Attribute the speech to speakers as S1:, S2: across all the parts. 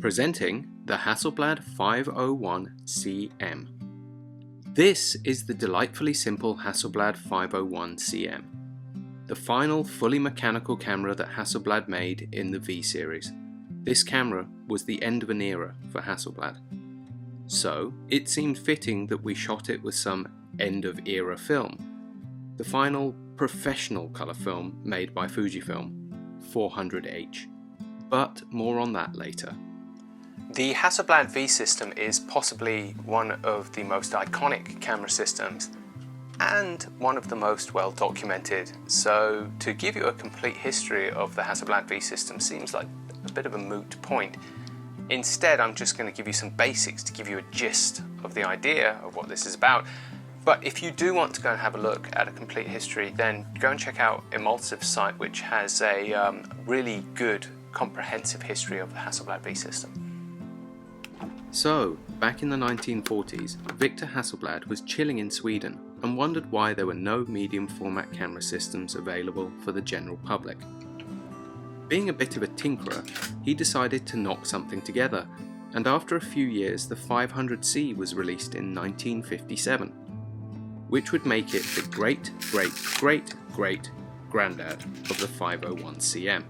S1: Presenting the Hasselblad 501CM. This is the delightfully simple Hasselblad 501CM, the final fully mechanical camera that Hasselblad made in the V series. This camera was the end of an era for Hasselblad. So it seemed fitting that we shot it with some end of era film, the final professional colour film made by Fujifilm, 400H. But more on that later. The Hasselblad V system is possibly one of the most iconic camera systems and one of the most well documented. So to give you a complete history of the Hasselblad V system seems like a bit of a moot point. Instead, I'm just going to give you some basics to give you a gist of the idea of what this is about. But if you do want to go and have a look at a complete history, then go and check out Emulsive's site, which has a really good comprehensive history of the Hasselblad V system. So, back in the 1940s, Victor Hasselblad was chilling in Sweden and wondered why there were no medium format camera systems available for the general public. Being a bit of a tinkerer, he decided to knock something together, and after a few years the 500C was released in 1957, which would make it the great-great-great-granddad of the 501CM.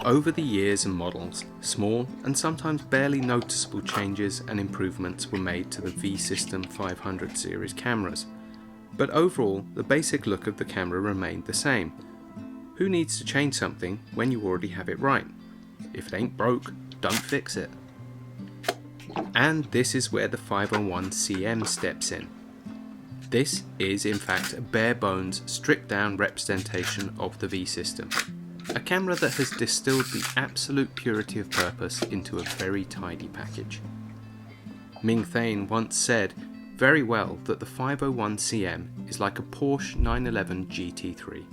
S1: Over the years and models, small and sometimes barely noticeable changes and improvements were made to the V-System 500 series cameras, but overall the basic look of the camera remained the same. Who needs to change something when you already have it right? If it ain't broke, don't fix it. And this is where the 501CM steps in. This is in fact a bare bones, stripped down representation of the V-System. A camera that has distilled the absolute purity of purpose into a very tidy package. Ming Thane once said very well that the 501CM is like a Porsche 911 GT3.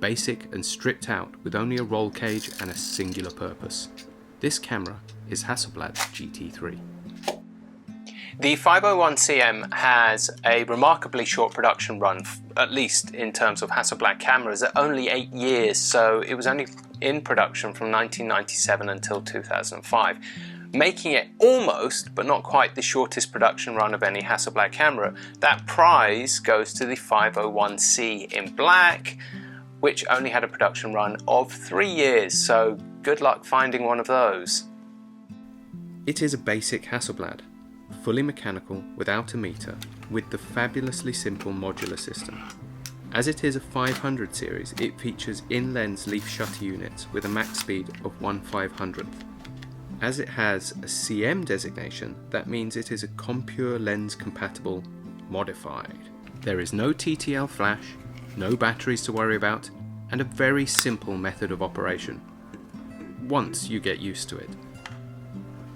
S1: Basic and stripped out with only a roll cage and a singular purpose. This camera is Hasselblad GT3. The 501CM has a remarkably short production run, at least in terms of Hasselblad cameras, at only 8 years, so it was only in production from 1997 until 2005, making it almost, but not quite, the shortest production run of any Hasselblad camera. That prize goes to the 501C in black, which only had a production run of 3 years, so good luck finding one of those. It is a basic Hasselblad, fully mechanical without a meter, with the fabulously simple modular system. As it is a 500 series, it features in-lens leaf shutter units with a max speed of 1/500th. As it has a CM designation, that means it is a Compure lens compatible modified. There is no TTL flash, no batteries to worry about, and a very simple method of operation, once you get used to it.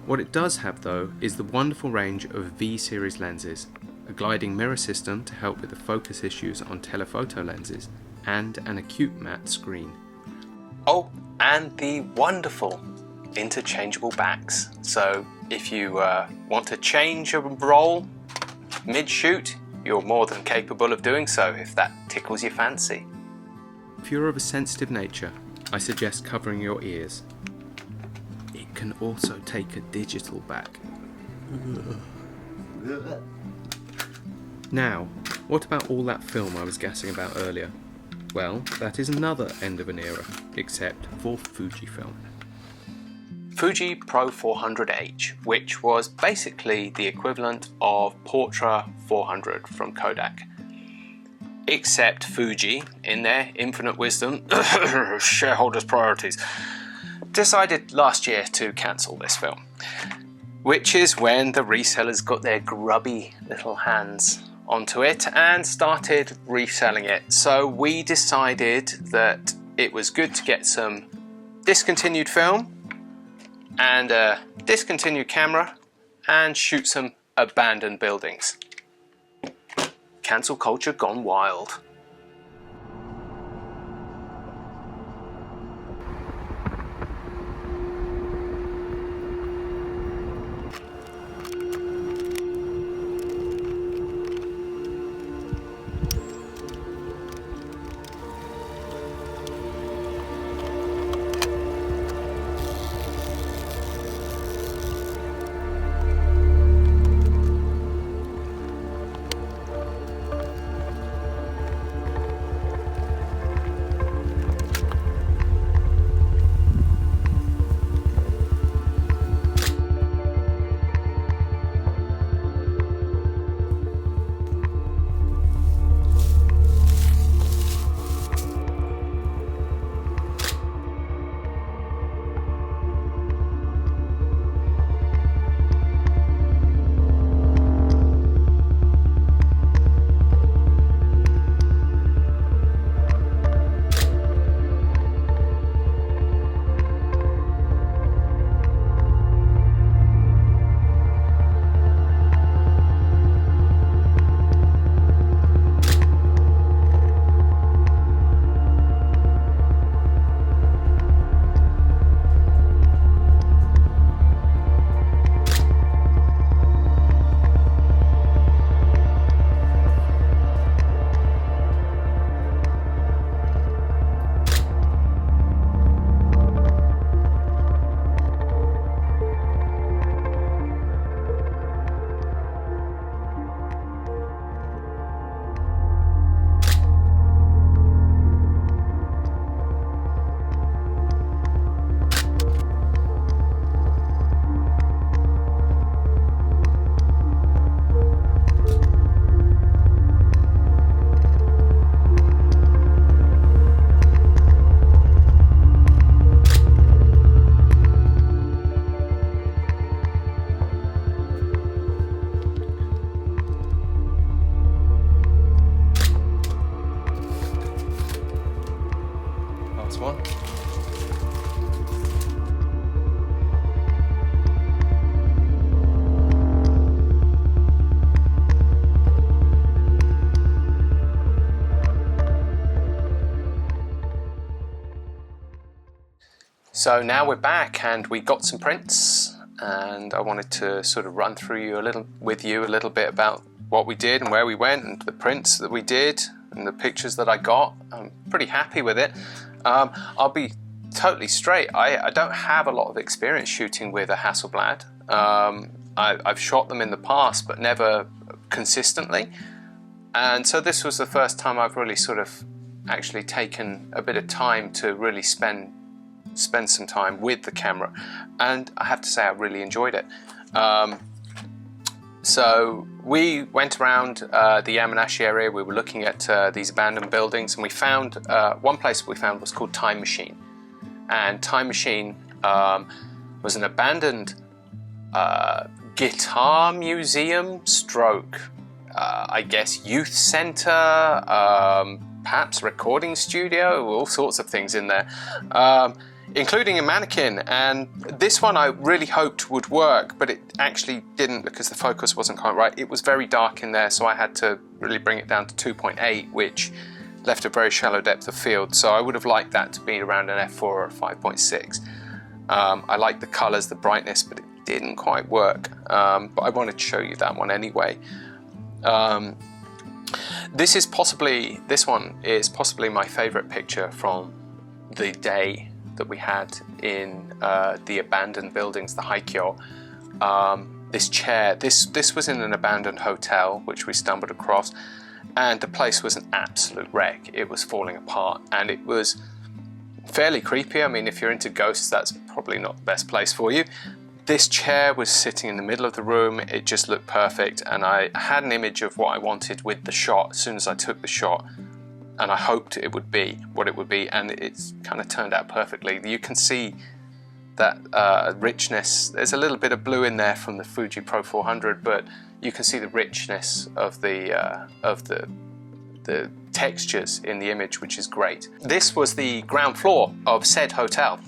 S1: What it does have though is the wonderful range of V-series lenses, a gliding mirror system to help with the focus issues on telephoto lenses, and an acute matte screen. Oh, and the wonderful interchangeable backs. So if you want to change a roll mid-shoot, you're more than capable of doing so if that tickles your fancy. If you're of a sensitive nature, I suggest covering your ears. It can also take a digital back. Now, what about all that film I was gassing about earlier? Well, that is another end of an era, except for Fujifilm. Fuji Pro 400H, which was basically the equivalent of Portra 400 from Kodak. Except Fuji, in their infinite wisdom, shareholders' priorities, decided last year to cancel this film, which is when the resellers got their grubby little hands onto it and started reselling it. So we decided that it was good to get some discontinued film and a discontinued camera and shoot some abandoned buildings. Cancel culture gone wild. So now we're back and we got some prints, and I wanted to sort of run through you a little bit about what we did and where we went and the prints that we did and the pictures that I got. I'm pretty happy with it. I'll be totally straight. I don't have a lot of experience shooting with a Hasselblad. I've shot them in the past, but never consistently. And so this was the first time I've really sort of actually taken a bit of time to really spend some time with the camera. And I have to say I really enjoyed it. So we went around the Yamanashi area. We were looking at these abandoned buildings, and we found one place we found was called Time Machine. And Time Machine was an abandoned guitar museum stroke, I guess youth center, perhaps recording studio, all sorts of things in there, including a mannequin. And this one I really hoped would work, but it actually didn't because the focus wasn't quite right. It was very dark in there, so I had to really bring it down to 2.8, which left a very shallow depth of field. So I would have liked that to be around an f4 or a 5.6. I liked the colors, the brightness, but it didn't quite work. But I wanted to show you that one anyway. This one is possibly my favorite picture from the day that we had in the abandoned buildings, the Haikyo. This chair, this was in an abandoned hotel which we stumbled across, and the place was an absolute wreck. It was falling apart and it was fairly creepy. I mean, if you're into ghosts, that's probably not the best place for you. This chair was sitting in the middle of the room. It just looked perfect, and I had an image of what I wanted with the shot as soon as I took the shot, and I hoped it would be what it would be, and it's kind of turned out perfectly. You can see that richness. There's a little bit of blue in there from the Fuji Pro 400, but you can see the richness of the textures in the image, which is great. This was the ground floor of said hotel.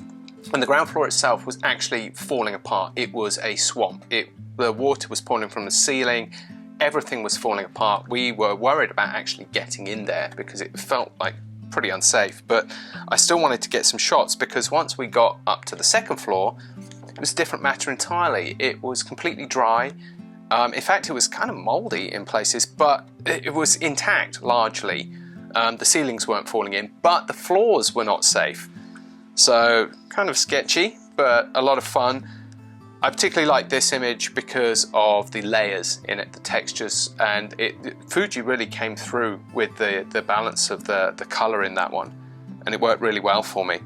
S1: And the ground floor itself was actually falling apart. It was a swamp. The water was pouring from the ceiling. Everything was falling apart. We were worried about actually getting in there because it felt like pretty unsafe. But I still wanted to get some shots because once we got up to the second floor, it was a different matter entirely. It was completely dry. In fact, it was kind of moldy in places, but it was intact largely. The ceilings weren't falling in, but the floors were not safe. So kind of sketchy, but a lot of fun. I particularly like this image because of the layers in it, the textures, and Fuji really came through with the balance of the color in that one, and it worked really well for me.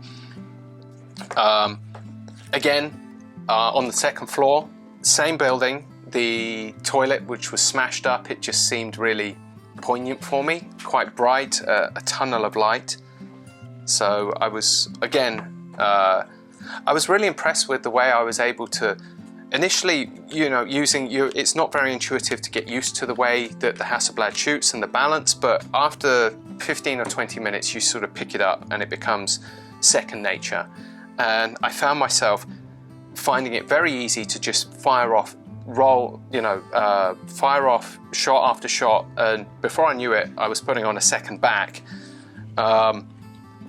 S1: Again, on the second floor, same building, the toilet, which was smashed up, it just seemed really poignant for me, quite bright, a tunnel of light. So I was, again, I was really impressed with the way I was able to initially, it's not very intuitive to get used to the way that the Hasselblad shoots and the balance, but after 15 or 20 minutes you sort of pick it up and it becomes second nature. And I found myself finding it very easy to just fire off shot after shot, and before I knew it I was putting on a second back.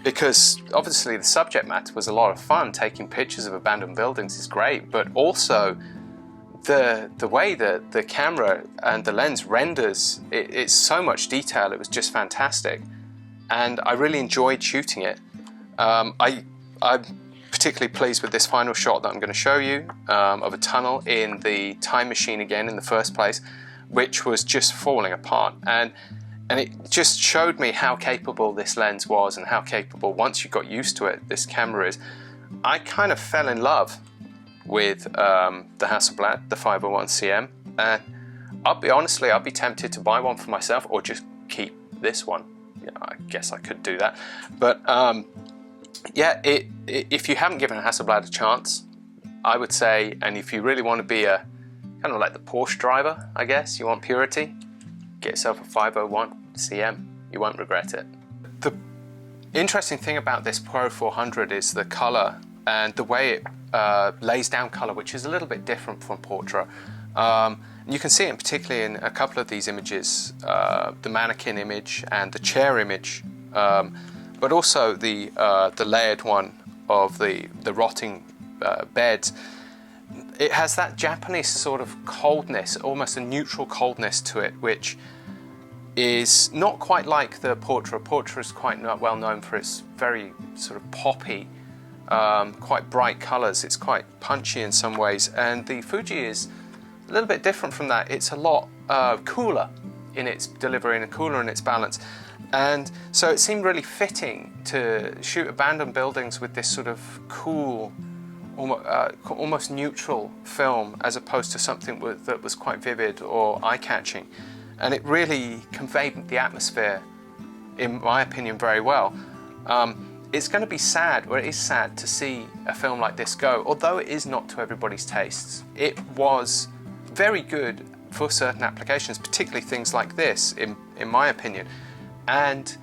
S1: Because obviously the subject matter was a lot of fun. Taking pictures of abandoned buildings is great, but also the way that the camera and the lens renders, it's so much detail. It was just fantastic, and I really enjoyed shooting it. I'm particularly pleased with this final shot that I'm going to show you of a tunnel in the Time Machine again in the first place, which was just falling apart. And it just showed me how capable this lens was and how capable, once you got used to it, this camera is. I kind of fell in love with the Hasselblad, the 501cm, and I'll be tempted to buy one for myself or just keep this one. I guess I could do that. But yeah, if you haven't given a Hasselblad a chance, I would say, and if you really want to be a kind of like the Porsche driver, I guess, you want purity, get yourself a 501cm. You won't regret it. The interesting thing about this Pro 400 is the color and the way it lays down color, which is a little bit different from Portra. You can see it particularly in a couple of these images, the mannequin image and the chair image, but also the layered one of the rotting beds, it has that Japanese sort of coldness, almost a neutral coldness to it, which is not quite like the Portra. Portra is quite well known for its very sort of poppy, quite bright colours. It's quite punchy in some ways, and the Fuji is a little bit different from that. It's a lot cooler in its delivery and cooler in its balance. And so it seemed really fitting to shoot abandoned buildings with this sort of cool, almost neutral film, as opposed to something that was quite vivid or eye-catching. And it really conveyed the atmosphere, in my opinion, very well. It's going to be sad, or it is sad, to see a film like this go, although it is not to everybody's tastes. It was very good for certain applications, particularly things like this, in my opinion. And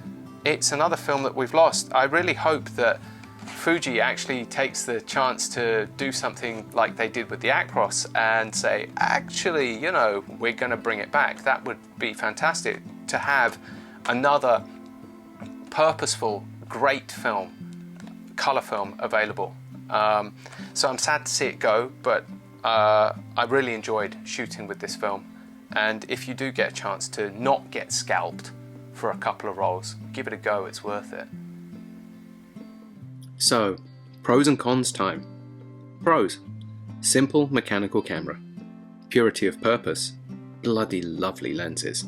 S1: it's another film that we've lost. I really hope that Fuji actually takes the chance to do something like they did with the Acros and say, actually, you know, we're going to bring it back. That would be fantastic to have another purposeful, great film, colour film available. So I'm sad to see it go, but I really enjoyed shooting with this film. And if you do get a chance to not get scalped for a couple of rolls, give it a go, it's worth it.
S2: So, pros and cons time. Pros: simple mechanical camera. Purity of purpose. Bloody lovely lenses.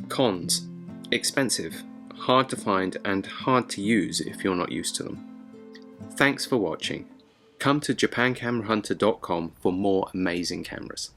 S2: Cons: expensive, hard to find and hard to use if you're not used to them. Thanks for watching. Come to JapanCameraHunter.com for more amazing cameras.